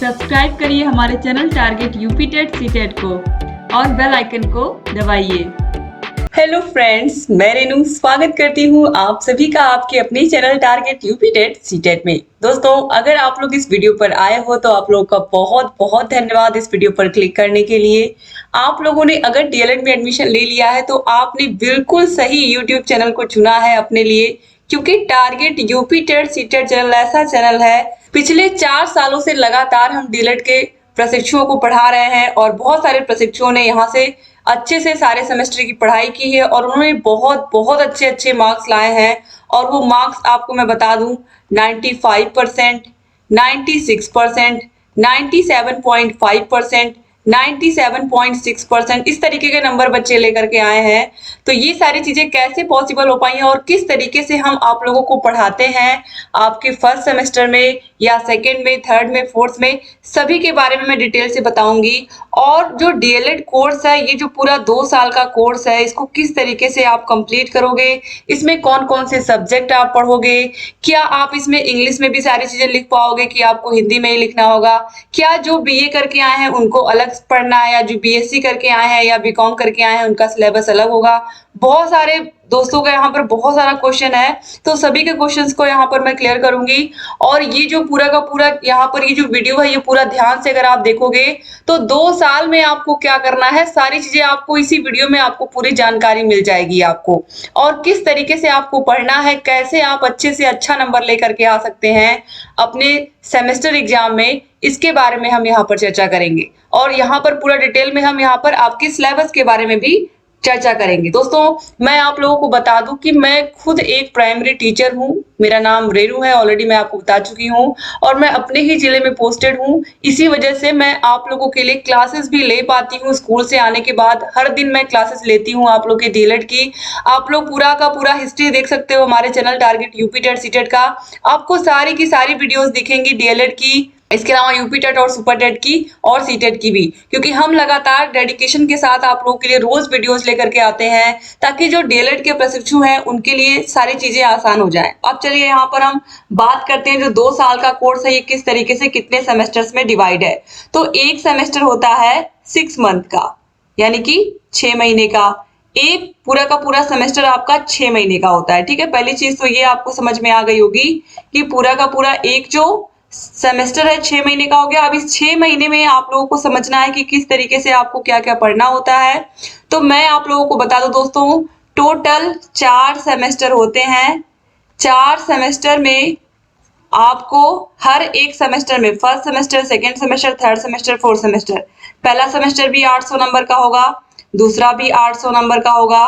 Subscribe करिए हमारे channel target UP TET CTET को और बेल आइकन को दबाइए। हेलो फ्रेंड्स, मैं रेनू स्वागत करती हूँ आप सभी का आपके अपने channel target UP TET CTET में। दोस्तों, अगर आप लोग इस वीडियो पर आए हो तो आप लोगों का बहुत बहुत धन्यवाद इस वीडियो पर क्लिक करने के लिए। आप लोगों ने अगर डीएलएड में एडमिशन ले लिया है तो आपने बिल्कुल सही यूट्यूब चैनल को चुना है अपने लिए, क्योंकि target UP TET CTET channel ऐसा चैनल है। पिछले 4 सालों से लगातार हम डीएलएड के प्रशिक्षुओं को पढ़ा रहे हैं और बहुत सारे प्रशिक्षुओं ने यहाँ से अच्छे से सारे सेमेस्टर की पढ़ाई की है और उन्होंने बहुत बहुत अच्छे अच्छे मार्क्स लाए हैं। और वो मार्क्स आपको मैं बता दूं, 95%, 96%, 97.5%, 97.6% इस तरीके के नंबर बच्चे लेकर के आए हैं। तो ये सारी चीजें कैसे पॉसिबल हो पाई हैं और किस तरीके से हम आप लोगों को पढ़ाते हैं आपके फर्स्ट सेमेस्टर में या सेकेंड में, थर्ड में, फोर्थ में, सभी के बारे में मैं डिटेल से बताऊंगी। और जो डीएलएड कोर्स है, ये जो पूरा 2 साल का कोर्स है, इसको किस तरीके से आप कंप्लीट करोगे, इसमें कौन कौन से सब्जेक्ट आप पढ़ोगे, क्या आप इसमें इंग्लिश में भी सारी चीजें लिख पाओगे कि आपको हिंदी में ही लिखना होगा, क्या जो बीए करके आए हैं उनको अलग पढ़ना है या जो बीएससी करके आए हैं या बीकॉम करके आए हैं उनका सिलेबस अलग होगा। बहुत सारे दोस्तों का यहाँ पर बहुत सारा क्वेश्चन है, तो सभी के क्वेश्चंस को यहाँ पर मैं क्लियर करूंगी। और ये जो पूरा का पूरा यहाँ पर ये जो वीडियो है, ये पूरा ध्यान से अगर आप देखोगे तो 2 साल में आपको क्या करना है, सारी चीजें आपको इसी वीडियो में आपको पूरी जानकारी मिल जाएगी आपको। और किस तरीके से आपको पढ़ना है, कैसे आप अच्छे से अच्छा नंबर लेकर के आ सकते हैं अपने सेमेस्टर एग्जाम में, इसके बारे में हम यहाँ पर चर्चा करेंगे। और यहाँ पर पूरा डिटेल में हम यहाँ पर आपके सिलेबस के बारे में भी चर्चा करेंगे। दोस्तों, मैं आप लोगों को बता दूं कि मैं खुद एक प्राइमरी टीचर हूं। मेरा नाम रेनू है, ऑलरेडी मैं आपको बता चुकी हूं, और मैं अपने ही जिले में पोस्टेड हूं। इसी वजह से मैं आप लोगों के लिए क्लासेस भी ले पाती हूं। स्कूल से आने के बाद हर दिन मैं क्लासेस लेती हूं आप लोग के डीएलएड की। आप लोग पूरा का पूरा हिस्ट्री देख सकते हो हमारे channel target UP TET CTET का। आपको सारी की सारी वीडियोस दिखेंगी डीएलएड की, इसके अलावा यूपी टेट और सुपर टेट की और सीटेट की भी, क्योंकि हम लगातार डेडिकेशन के साथ आप लोगों के लिए रोज वीडियोस लेकर के आते हैं ताकि जो डीएलएड के प्रशिक्षु हैं उनके लिए सारी चीजें आसान हो जाएं। अब चलिए यहाँ पर हम बात करते हैं, जो 2 साल का कोर्स है ये किस तरीके से कितने सेमेस्टर्स में डिवाइड है। तो एक सेमेस्टर होता है 6 मंथ का, यानी कि 6 महीने का। एक पूरा का पूरा सेमेस्टर आपका 6 महीने का होता है। ठीक है, पहली चीज तो ये आपको समझ में आ गई होगी कि पूरा का पूरा एक जो सेमेस्टर है 6 महीने का हो गया। अब इस 6 महीने में आप लोगों को समझना है कि किस तरीके से आपको क्या क्या पढ़ना होता है। तो मैं आप लोगों को बता दूं दोस्तों, टोटल 4 सेमेस्टर होते हैं। 4 सेमेस्टर में आपको हर एक सेमेस्टर में, first semester, second semester, third semester, fourth semester, पहला सेमेस्टर भी 800 नंबर का होगा, दूसरा भी 800 नंबर का होगा,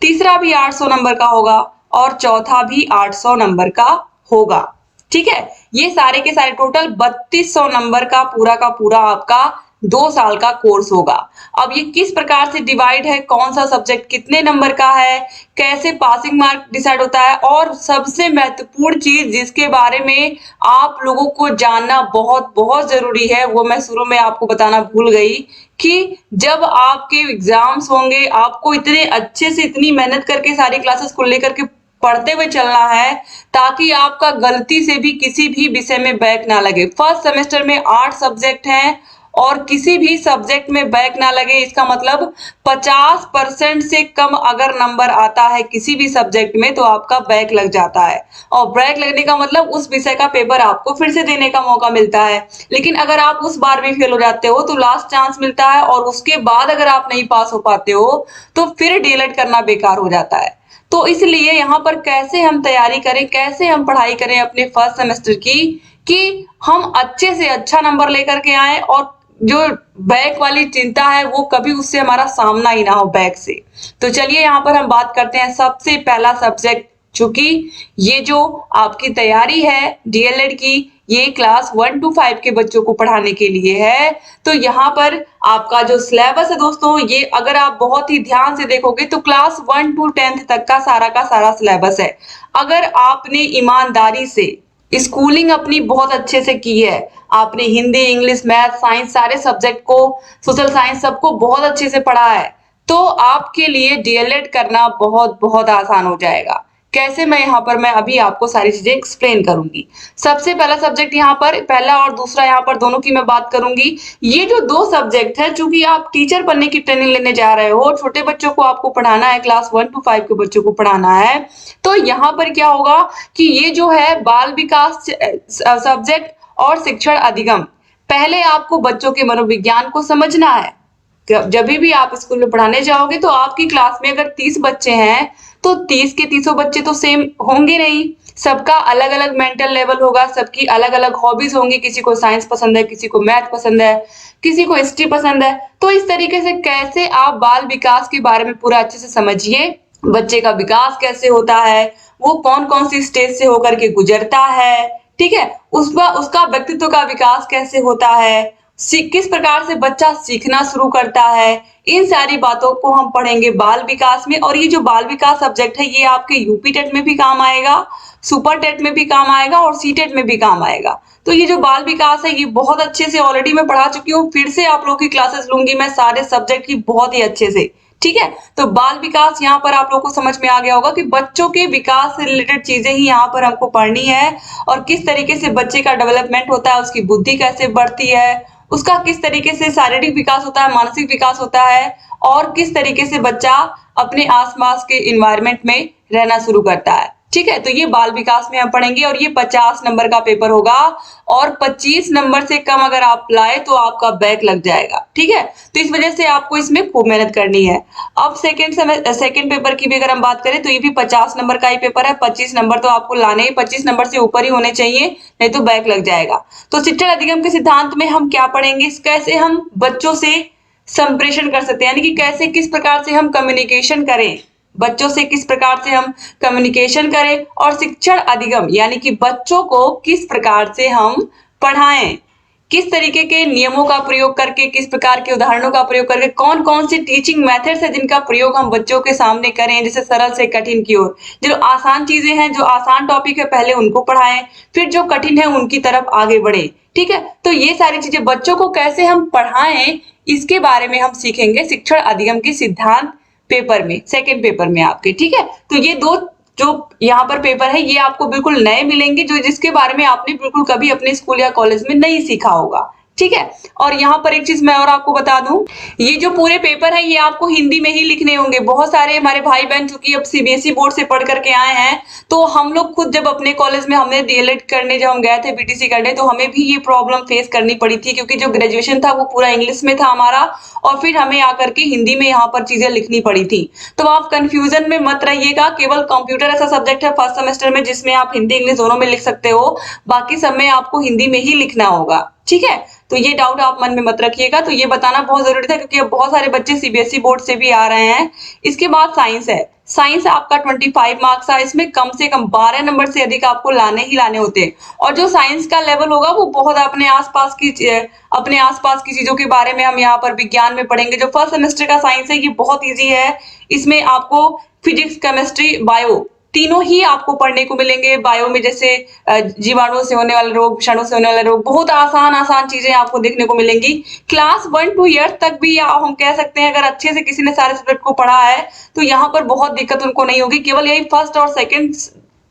तीसरा भी 800 नंबर का होगा और चौथा भी 800 नंबर का होगा। ठीक है, ये सारे के सारे टोटल 3200 नंबर का पूरा आपका 2 साल का कोर्स होगा। अब ये किस प्रकार से डिवाइड है, कौन सा सब्जेक्ट कितने नंबर का है, कैसे पासिंग मार्क डिसाइड होता है, और सबसे महत्वपूर्ण चीज जिसके बारे में आप लोगों को जानना बहुत बहुत जरूरी है, वो मैं शुरू में आपको बताना भूल गई कि जब आपके एग्जाम्स होंगे आपको इतने अच्छे से, इतनी मेहनत करके सारी क्लासेस को लेकर के पढ़ते हुए चलना है ताकि आपका गलती से भी किसी भी विषय में बैक ना लगे। फर्स्ट सेमेस्टर में 8 सब्जेक्ट हैं और किसी भी सब्जेक्ट में बैक ना लगे, इसका मतलब 50% से कम अगर नंबर आता है किसी भी सब्जेक्ट में तो आपका बैक लग जाता है। और बैक लगने का मतलब उस विषय का पेपर आपको फिर से देने का मौका मिलता है। लेकिन अगर आप उस बार भी फेल हो जाते हो तो लास्ट चांस मिलता है, और उसके बाद अगर आप नहीं पास हो पाते हो तो फिर डीएलएड करना बेकार हो जाता है। तो इसलिए यहाँ पर कैसे हम तैयारी करें, कैसे हम पढ़ाई करें अपने फर्स्ट सेमेस्टर की, कि हम अच्छे से अच्छा नंबर लेकर के आए और जो बैक वाली चिंता है वो कभी उससे हमारा सामना ही ना हो बैक से। तो चलिए यहाँ पर हम बात करते हैं सबसे पहला सब्जेक्ट, चूंकि ये जो आपकी तैयारी है डीएलएड की, ये क्लास 1 to 5 के बच्चों को पढ़ाने के लिए है। तो यहाँ पर आपका जो सिलेबस है दोस्तों, ये अगर आप बहुत ही ध्यान से देखोगे तो क्लास 1 to 10th तक का सारा सिलेबस है। अगर आपने ईमानदारी से स्कूलिंग अपनी बहुत अच्छे से की है, आपने हिंदी, इंग्लिश, मैथ, साइंस सारे सब्जेक्ट को, सोशल साइंस सबको बहुत अच्छे से पढ़ा है, तो आपके लिए डीएलएड करना बहुत बहुत आसान हो जाएगा। कैसे मैं अभी आपको सारी चीजें एक्सप्लेन करूंगी। सबसे पहला सब्जेक्ट यहाँ पर, पहला और दूसरा यहाँ पर दोनों की मैं बात करूंगी। ये जो दो सब्जेक्ट है, चूंकि आप टीचर बनने की ट्रेनिंग लेने जा रहे हो, छोटे बच्चों को आपको पढ़ाना है, क्लास 1 to 5 के बच्चों को पढ़ाना है, तो यहाँ पर क्या होगा कि ये जो है बाल विकास सब्जेक्ट और शिक्षण अधिगम, पहले आपको बच्चों के मनोविज्ञान को समझना है। जब भी आप स्कूल में पढ़ाने जाओगे तो आपकी क्लास में अगर 30 बच्चे हैं तो 30 के 30 बच्चे तो सेम होंगे नहीं, सबका अलग अलग मेंटल लेवल होगा, सबकी अलग अलग हॉबीज होंगी, किसी को साइंस पसंद है, किसी को मैथ पसंद है, किसी को हिस्ट्री पसंद है। तो इस तरीके से कैसे आप बाल विकास के बारे में पूरा अच्छे से समझिए, बच्चे का विकास कैसे होता है, वो कौन कौन सी स्टेज से होकर के गुजरता है, ठीक है, उसका व्यक्तित्व का विकास कैसे होता है, किस प्रकार से बच्चा सीखना शुरू करता है, इन सारी बातों को हम पढ़ेंगे बाल विकास में। और ये जो बाल विकास सब्जेक्ट है ये आपके यूपी टेट में भी काम आएगा, सुपर टेट में भी काम आएगा और सी टेट में भी काम आएगा। तो ये जो बाल विकास है ये बहुत अच्छे से ऑलरेडी मैं पढ़ा चुकी हूँ, फिर से आप लोगों की क्लासेस लूंगी मैं सारे सब्जेक्ट की बहुत ही अच्छे से, ठीक है। तो बाल विकास यहाँ पर आप लोगों को समझ में आ गया होगा कि बच्चों के विकास से रिलेटेड चीजें ही यहाँ पर हमको पढ़नी है, और किस तरीके से बच्चे का डेवलपमेंट होता है, उसकी बुद्धि कैसे बढ़ती है, उसका किस तरीके से शारीरिक विकास होता है, मानसिक विकास होता है, और किस तरीके से बच्चा अपने आसपास के इन्वायरमेंट में रहना शुरू करता है, ठीक है। तो ये बाल विकास में हम पढ़ेंगे और ये 50 नंबर का पेपर होगा, और 25 नंबर से कम अगर आप लाए तो आपका बैक लग जाएगा, ठीक है। तो इस वजह से आपको इसमें खूब मेहनत करनी है। अब सेकेंड पेपर की भी अगर हम बात करें तो ये भी 50 नंबर का ही पेपर है, 25 नंबर तो आपको लाने ही 25 नंबर से ऊपर ही होने चाहिए, नहीं तो बैक लग जाएगा। तो शिक्षण अधिगम के सिद्धांत में हम क्या पढ़ेंगे, कैसे हम बच्चों से संप्रेषण कर सकते हैं, यानी कि कैसे किस प्रकार से हम कम्युनिकेशन करें, बच्चों से किस प्रकार से हम कम्युनिकेशन करें, और शिक्षण अधिगम यानी कि बच्चों को किस प्रकार से हम पढ़ाएं, किस तरीके के नियमों का प्रयोग करके, किस प्रकार के उदाहरणों का प्रयोग करके, कौन कौन सी टीचिंग मेथड्स है जिनका प्रयोग हम बच्चों के सामने करें, जैसे सरल से कठिन की ओर। जो आसान चीजें हैं, जो आसान टॉपिक है पहले उनको पढ़ाएं, फिर जो कठिन है उनकी तरफ आगे बढ़े, ठीक है। तो ये सारी चीजें बच्चों को कैसे हम पढ़ाएं इसके बारे में हम सीखेंगे शिक्षण अधिगम के सिद्धांत पेपर में, सेकेंड पेपर में आपके, ठीक है। तो ये दो जो यहाँ पर पेपर है ये आपको बिल्कुल नए मिलेंगे, जो जिसके बारे में आपने बिल्कुल कभी अपने स्कूल या कॉलेज में नहीं सीखा होगा, ठीक है। और यहाँ पर एक चीज मैं और आपको बता दूं, ये जो पूरे पेपर है ये आपको हिंदी में ही लिखने होंगे। बहुत सारे हमारे भाई बहन चूंकि अब सीबीएसई बोर्ड से पढ़ करके आए हैं, तो हम लोग खुद जब अपने कॉलेज में हमने डीएलएड करने जब हम गए थे बीटीसी करने, तो हमें भी ये प्रॉब्लम फेस करनी पड़ी थी, क्योंकि जो ग्रेजुएशन था वो पूरा इंग्लिश में था हमारा, और फिर हमें आकर के हिंदी में यहाँ पर चीजें लिखनी पड़ी थी। तो आप कंफ्यूजन में मत रहिएगा, केवल कंप्यूटर ऐसा सब्जेक्ट है फर्स्ट सेमेस्टर में जिसमें आप हिंदी इंग्लिश दोनों में लिख सकते हो, बाकी सब में आपको हिंदी में ही लिखना होगा, ठीक है। तो ये डाउट आप मन में मत रखिएगा, तो ये बताना बहुत जरूरी था क्योंकि अब बहुत सारे बच्चे सीबीएसई बोर्ड से भी आ रहे हैं। इसके बाद साइंस है, साइंस आपका 25 मार्क्स है, इसमें कम से कम 12 नंबर से अधिक आपको लाने ही लाने होते हैं। और जो साइंस का लेवल होगा वो बहुत अपने आसपास की चीजों के बारे में हम यहाँ पर विज्ञान में पढ़ेंगे। जो फर्स्ट सेमेस्टर का साइंस है ये बहुत ईजी है, इसमें आपको फिजिक्स, केमिस्ट्री, बायो तीनों ही आपको पढ़ने को मिलेंगे। बायो में जैसे जीवाणु से होने वाले रोग, विषाणु से होने वाले रोग, बहुत आसान चीजें आपको देखने को मिलेंगी। क्लास 1 to 8 तक भी हम कह सकते हैं अगर अच्छे से किसी ने सारे सब्जेक्ट को पढ़ा है तो यहाँ पर बहुत दिक्कत उनको नहीं होगी। केवल यही फर्स्ट और सेकंड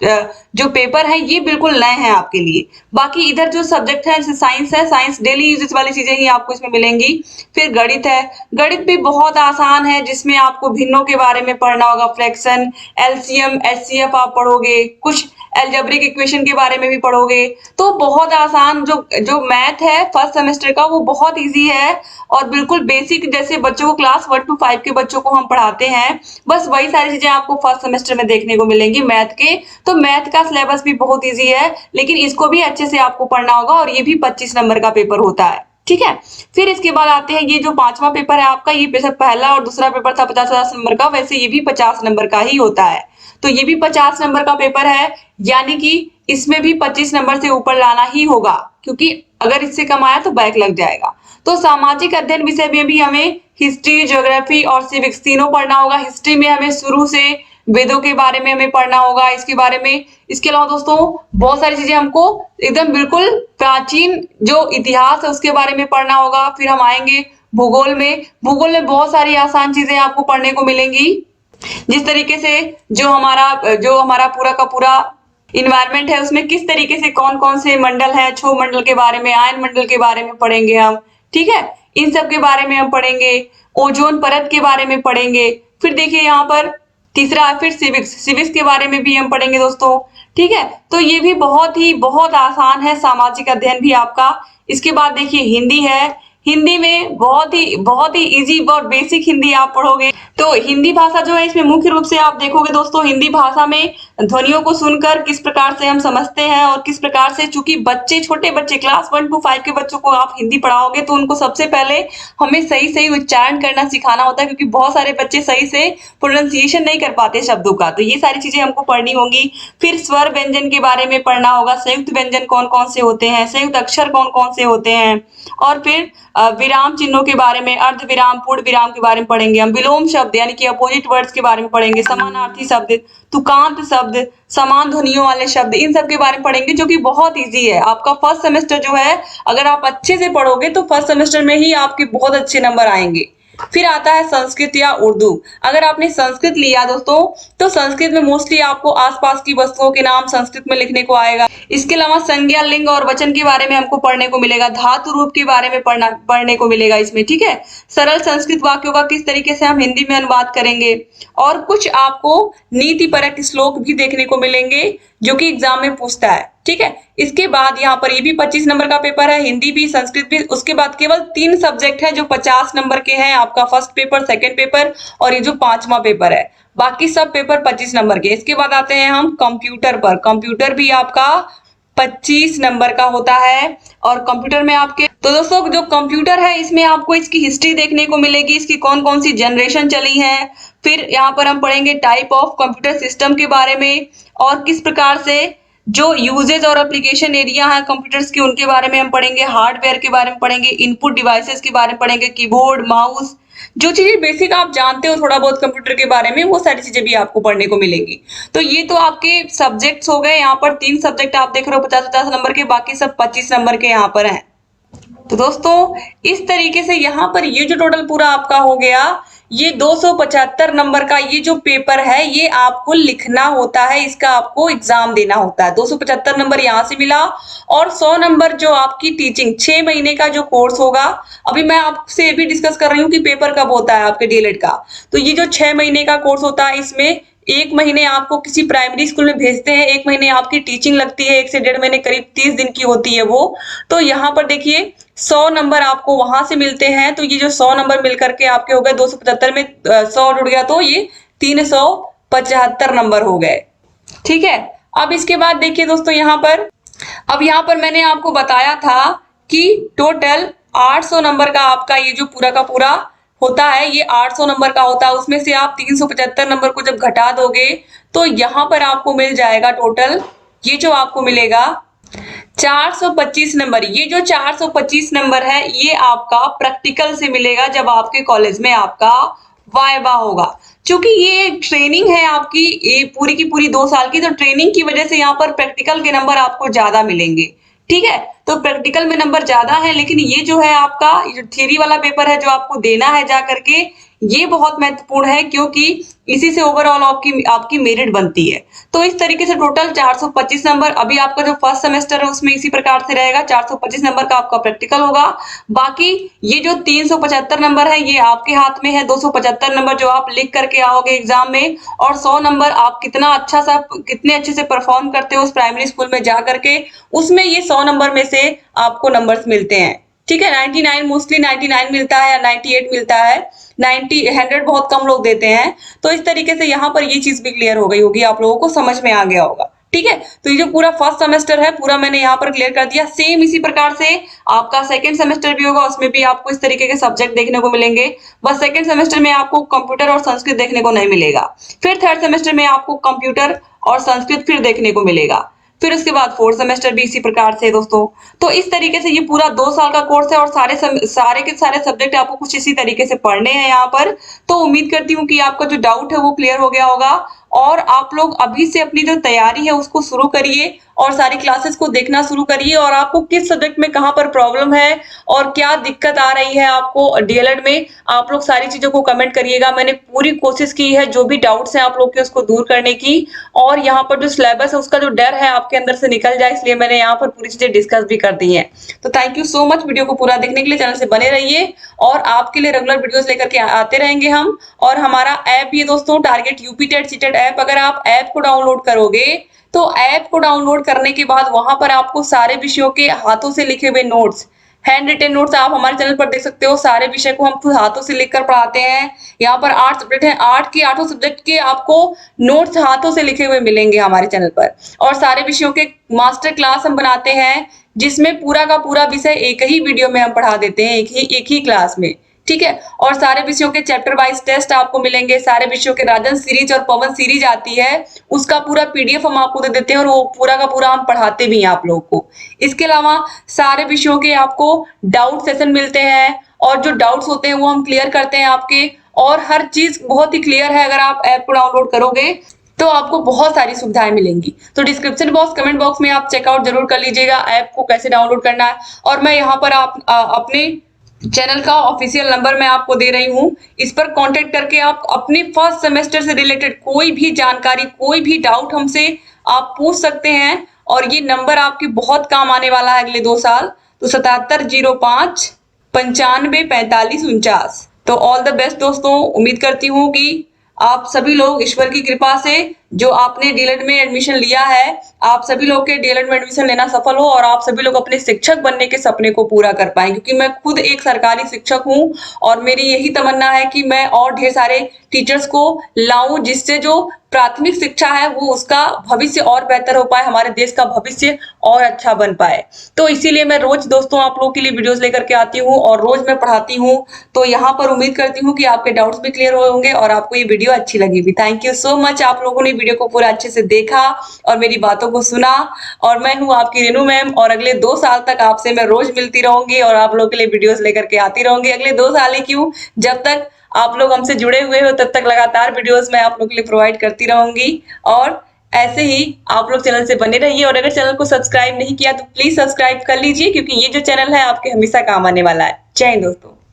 जो पेपर है ये बिल्कुल नए हैं आपके लिए। बाकी इधर जो सब्जेक्ट है जैसे साइंस है, साइंस डेली यूजेस वाली चीजें ही आपको इसमें मिलेंगी। फिर गणित है, गणित भी बहुत आसान है जिसमें आपको भिन्नों के बारे में पढ़ना होगा, फ्रैक्शन, एलसीएम, एचसीएफ आप पढ़ोगे, कुछ एल्जेब्रिक इक्वेशन के बारे में भी पढ़ोगे। तो बहुत आसान जो मैथ है फर्स्ट सेमेस्टर का वो बहुत इजी है, और बिल्कुल बेसिक जैसे बच्चों को क्लास 1 to 5 के बच्चों को हम पढ़ाते हैं, बस वही सारी चीजें आपको फर्स्ट सेमेस्टर में देखने को मिलेंगी मैथ के। तो मैथ का सिलेबस भी बहुत इजी है, लेकिन इसको भी अच्छे से आपको पढ़ना होगा, और ये भी 25 नंबर का पेपर होता है, ठीक है। फिर इसके बाद आते हैं ये जो 5वां पेपर है आपका, ये पेपर पहला और दूसरा पेपर था 50 नंबर का, वैसे ये भी 50 नंबर का ही होता है। तो ये भी 50 नंबर का पेपर है, यानी कि इसमें भी 25 नंबर से ऊपर लाना ही होगा, क्योंकि अगर इससे कम आया तो बैक लग जाएगा। तो सामाजिक अध्ययन विषय में भी हमें हिस्ट्री, ज्योग्राफी और सिविक्स तीनों पढ़ना होगा। हिस्ट्री में हमें शुरू से वेदों के बारे में हमें पढ़ना होगा, इसके बारे में। इसके अलावा दोस्तों बहुत सारी चीजें हमको एकदम बिल्कुल प्राचीन जो इतिहास है उसके बारे में पढ़ना होगा। फिर हम आएंगे भूगोल में, भूगोल में बहुत सारी आसान चीजें आपको पढ़ने को मिलेंगी। जिस तरीके से जो हमारा पूरा का पूरा इन्वायरमेंट है उसमें किस तरीके से कौन कौन से मंडल है, क्षोभ मंडल के बारे में, आयन मंडल के बारे में पढ़ेंगे हम, ठीक है। इन सब के बारे में हम पढ़ेंगे, ओजोन परत के बारे में पढ़ेंगे। फिर देखिए यहाँ पर तीसरा है फिर सिविक्स के बारे में भी हम पढ़ेंगे दोस्तों, ठीक है। तो ये भी बहुत आसान है, सामाजिक अध्ययन भी आपका। इसके बाद देखिए हिंदी है, हिंदी में बहुत ही इजी और बेसिक हिंदी आप पढ़ोगे। तो हिंदी भाषा जो है इसमें मुख्य रूप से आप देखोगे दोस्तों, हिंदी भाषा में ध्वनियों को सुनकर किस प्रकार से हम समझते हैं और किस प्रकार से, चूंकि छोटे बच्चे क्लास 1 to 5 के बच्चों को आप हिंदी पढ़ाओगे तो उनको सबसे पहले हमें सही उच्चारण करना सिखाना होता है, क्योंकि बहुत सारे बच्चे सही से प्रोनाउंसिएशन नहीं कर पाते शब्दों का। तो ये सारी चीजें हमको पढ़नी होंगी। फिर स्वर व्यंजन के बारे में पढ़ना होगा, संयुक्त व्यंजन कौन कौन से होते हैं, संयुक्त अक्षर कौन कौन से होते हैं, और फिर विराम चिन्हों के बारे में, अर्ध विराम, पूर्ण विराम के बारे में पढ़ेंगे हम। विलोम शब्द यानी कि अपोजिट वर्ड्स के बारे में पढ़ेंगे, समानार्थी शब्द, तुकांत शब्द, समान ध्वनियों वाले शब्द, इन सब के बारे में पढ़ेंगे, जो कि बहुत इजी है। आपका फर्स्ट सेमेस्टर जो है, अगर आप अच्छे से पढ़ोगे तो फर्स्ट सेमेस्टर में ही आपके बहुत अच्छे नंबर आएंगे। फिर आता है संस्कृत या उर्दू। अगर आपने संस्कृत लिया दोस्तों, तो संस्कृत में मोस्टली आपको आसपास की वस्तुओं के नाम संस्कृत में लिखने को आएगा। इसके अलावा संज्ञा, लिंग और वचन के बारे में हमको पढ़ने को मिलेगा, धातु रूप के बारे में पढ़ने को मिलेगा इसमें, ठीक है। सरल संस्कृत वाक्यों का किस तरीके से हम हिंदी में अनुवाद करेंगे, और कुछ आपको नीति परक श्लोक भी देखने को मिलेंगे जो कि एग्जाम में पूछता है, ठीक है। इसके बाद यहाँ पर ये भी 25 नंबर का पेपर है, हिंदी भी संस्कृत भी। उसके बाद केवल 3 सब्जेक्ट है जो 50 नंबर के हैं, आपका फर्स्ट पेपर, सेकंड पेपर और ये जो 5वां पेपर है। बाकी सब पेपर 25 नंबर के। इसके बाद आते हैं हम कंप्यूटर पर। कंप्यूटर भी आपका 25 नंबर का होता है, और कंप्यूटर में आपके, तो दोस्तों जो कंप्यूटर है इसमें आपको इसकी हिस्ट्री देखने को मिलेगी, इसकी कौन कौन सी जनरेशन चली है। फिर यहाँ पर हम पढ़ेंगे टाइप ऑफ कंप्यूटर सिस्टम के बारे में, और किस प्रकार से जो यूजेज और एप्लीकेशन एरिया है कंप्यूटर्स के उनके बारे में हम पढ़ेंगे, हार्डवेयर के बारे में पढ़ेंगे, इनपुट डिवाइसेस के बारे में पढ़ेंगे, कीबोर्ड, माउस, जो चीजें बेसिक आप जानते हो थोड़ा बहुत कंप्यूटर के बारे में, वो सारी चीजें भी आपको पढ़ने को मिलेंगी। तो ये तो आपके सब्जेक्ट्स हो गए। यहाँ पर 3 सब्जेक्ट आप देख रहे हो 50-50 नंबर के, बाकी सब 25 नंबर के यहाँ पर हैं। तो दोस्तों इस तरीके से यहाँ पर ये जो टोटल पूरा आपका हो गया, ये 275 नंबर का ये जो पेपर है ये आपको लिखना होता है, इसका आपको एग्जाम देना होता है। 275 नंबर यहाँ से मिला, और 100 नंबर जो आपकी टीचिंग 6 महीने का जो कोर्स होगा। अभी मैं आपसे ये भी डिस्कस कर रही हूँ कि पेपर कब होता है आपके डीएलएड का। तो ये जो 6 महीने का कोर्स होता है, इसमें 1 महीने आपको किसी प्राइमरी स्कूल में भेजते हैं, 1 महीने आपकी टीचिंग लगती है, 1 से 1.5 महीने, करीब 30 दिन की होती है वो। तो यहाँ पर देखिए 100 नंबर आपको वहां से मिलते हैं। तो ये जो 100 नंबर मिलकर के आपके हो गए 275 में 100 जुड़ गया तो ये 375 नंबर हो गए, ठीक है। अब इसके बाद देखिए दोस्तों यहाँ पर मैंने आपको बताया था कि टोटल 800 नंबर का आपका ये जो पूरा का पूरा होता है, ये 800 नंबर का होता है। उसमें से आप 375 नंबर को जब घटा दोगे तो यहाँ पर आपको मिल जाएगा टोटल, ये जो आपको मिलेगा 425 नंबर। ये जो 425 नंबर है ये आपका प्रैक्टिकल से मिलेगा, जब आपके कॉलेज में आपका वाइवा होगा। क्योंकि ये ट्रेनिंग है आपकी, ये पूरी की पूरी 2 साल की, तो ट्रेनिंग की वजह से यहाँ पर प्रैक्टिकल के नंबर आपको ज्यादा मिलेंगे, ठीक है। तो प्रैक्टिकल में नंबर ज्यादा है, लेकिन ये जो है आपका जो थियरी वाला पेपर है जो आपको देना है जा करके, ये बहुत महत्वपूर्ण है, क्योंकि इसी से ओवरऑल आपकी मेरिट बनती है। तो इस तरीके से टोटल 425 नंबर। अभी आपका जो फर्स्ट सेमेस्टर है उसमें इसी प्रकार से रहेगा, 425 नंबर का आपका प्रैक्टिकल होगा। बाकी ये जो 375 नंबर है ये आपके हाथ में है, 275 नंबर जो आप लिख करके आओगे एग्जाम में, और 100 नंबर आप कितने अच्छे से परफॉर्म करते हो उस प्राइमरी स्कूल में जा करके, उसमें ये 100 नंबर में से आपको नंबर्स मिलते हैं, ठीक है। 99 मोस्टली 99 मिलता है या 98 मिलता है, 100 बहुत कम लोग देते हैं। तो इस तरीके से यहाँ पर ये चीज भी क्लियर हो गई होगी, आप लोगों को समझ में आ गया होगा, ठीक है। तो ये जो पूरा फर्स्ट सेमेस्टर है पूरा मैंने यहाँ पर क्लियर कर दिया। सेम इसी प्रकार से आपका सेकंड सेमेस्टर भी होगा, उसमें भी आपको इस तरीके के सब्जेक्ट देखने को मिलेंगे। बस सेकंड सेमेस्टर में आपको कंप्यूटर और संस्कृत देखने को नहीं मिलेगा। फिर थर्ड सेमेस्टर में आपको कंप्यूटर और संस्कृत फिर देखने को मिलेगा। फिर उसके बाद फोर्थ सेमेस्टर भी इसी प्रकार से दोस्तों। तो इस तरीके से ये पूरा 2 साल का कोर्स है, और सारे के सारे सब्जेक्ट आपको कुछ इसी तरीके से पढ़ने हैं यहाँ पर। तो उम्मीद करती हूँ कि आपका जो डाउट है वो क्लियर हो गया होगा, और आप लोग अभी से अपनी जो तैयारी है उसको शुरू करिए। और सारी क्लासेस को देखना शुरू करिए और आपको किस सब्जेक्ट में कहाँ पर प्रॉब्लम है और क्या दिक्कत आ रही है आपको डीएलएड में, आप लोग सारी चीजों को कमेंट करिएगा। मैंने पूरी कोशिश की है जो भी डाउट्स हैं आप लोग के उसको दूर करने की, और यहाँ पर जो सिलेबस है उसका जो डर है आपके अंदर से निकल जाए, इसलिए मैंने यहाँ पर पूरी चीजें डिस्कस भी कर दी हैं। तो thank you so much, video को पूरा देखने के लिए चैनल से बने रहिए और आपके लिए रेगुलर वीडियोस लेकर के आते रहेंगे हम। और हमारा ऐप भी है दोस्तों, target UP TET CTET app. अगर आप ऐप को डाउनलोड करोगे तो ऐप को डाउनलोड करने के बाद वहां पर आपको सारे विषयों के हाथों से लिखे हुए नोट्स, हैंड रिटन नोट्स आप हमारे चैनल पर देख सकते हो। सारे विषय को हम खुद हाथों से लिखकर पढ़ाते हैं। यहाँ पर 8 सब्जेक्ट हैं, 8 के 8 सब्जेक्ट के आपको नोट्स हाथों से लिखे हुए मिलेंगे हमारे चैनल पर। और सारे विषयों के मास्टर क्लास हम बनाते हैं जिसमें पूरा का पूरा विषय एक ही वीडियो में हम पढ़ा देते हैं, एक ही क्लास में, ठीक है। और सारे विषयों के चैप्टर वाइज टेस्ट आपको मिलेंगे। सारे विषयों के राजन सीरीज और पवन सीरीज आती है, उसका पूरा पीडीएफ हम आपको दे देते हैं और वो पूरा का पूरा हम पढ़ाते भी हैं आप लोगों को। इसके अलावा सारे विषयों के आपको डाउट सेशन मिलते हैं और जो डाउट्स होते हैं वो हम क्लियर करते हैं आपके। और हर चीज बहुत ही क्लियर है। अगर आप ऐप को डाउनलोड करोगे तो आपको बहुत सारी सुविधाएं मिलेंगी। तो डिस्क्रिप्शन बॉक्स, कमेंट बॉक्स में आप चेकआउट जरूर कर लीजिएगा ऐप को कैसे डाउनलोड करना है। और मैं यहाँ पर अपने चैनल का ऑफिशियल नंबर मैं आपको दे रही हूँ, इस पर कांटेक्ट करके आप अपने फर्स्ट सेमेस्टर से रिलेटेड कोई भी जानकारी, कोई भी डाउट हमसे आप पूछ सकते हैं। और ये नंबर आपके बहुत काम आने वाला है अगले 2 साल। तो 7705 95 45 49। तो ऑल द बेस्ट दोस्तों। उम्मीद करती हूँ कि आप सभी लोग ईश्वर की कृपा से जो आपने डीएलएड में एडमिशन लिया है, आप सभी लोग के डीएलएड में एडमिशन लेना सफल हो और आप सभी लोग अपने शिक्षक बनने के सपने को पूरा कर पाए। क्योंकि मैं खुद एक सरकारी शिक्षक हूँ और मेरी यही तमन्ना है कि मैं और ढेर सारे टीचर्स को लाऊं जिससे जो प्राथमिक शिक्षा है वो उसका भविष्य और बेहतर हो पाए, हमारे देश का भविष्य और अच्छा बन पाए। तो इसीलिए मैं रोज दोस्तों आप लोगों के लिए वीडियोस लेकर के आती हूँ और रोज मैं पढ़ाती हूँ। तो यहाँ पर उम्मीद करती हूँ कि आपके डाउट्स भी क्लियर होंगे और आपको ये वीडियो अच्छी लगी भी। थैंक यू सो मच, आप लोगों ने वीडियो को पूरा अच्छे से देखा और मेरी बातों को सुना। और मैं हूँ आपकी रेनू मैम और अगले 2 साल तक आपसे मैं रोज मिलती रहूंगी और आप लोगों के लिए वीडियोस लेकर के आती रहूंगी। अगले 2 साल ही क्यों, जब तक आप लोग हमसे जुड़े हुए हो तब तक लगातार वीडियोस मैं आप लोगों के लिए प्रोवाइड करती रहूंगी। और ऐसे ही आप लोग चैनल से बने रहिए और अगर चैनल को सब्सक्राइब नहीं किया तो प्लीज सब्सक्राइब कर लीजिए, क्योंकि ये जो चैनल है आपके हमेशा काम आने वाला है। जय हिंद दोस्तों।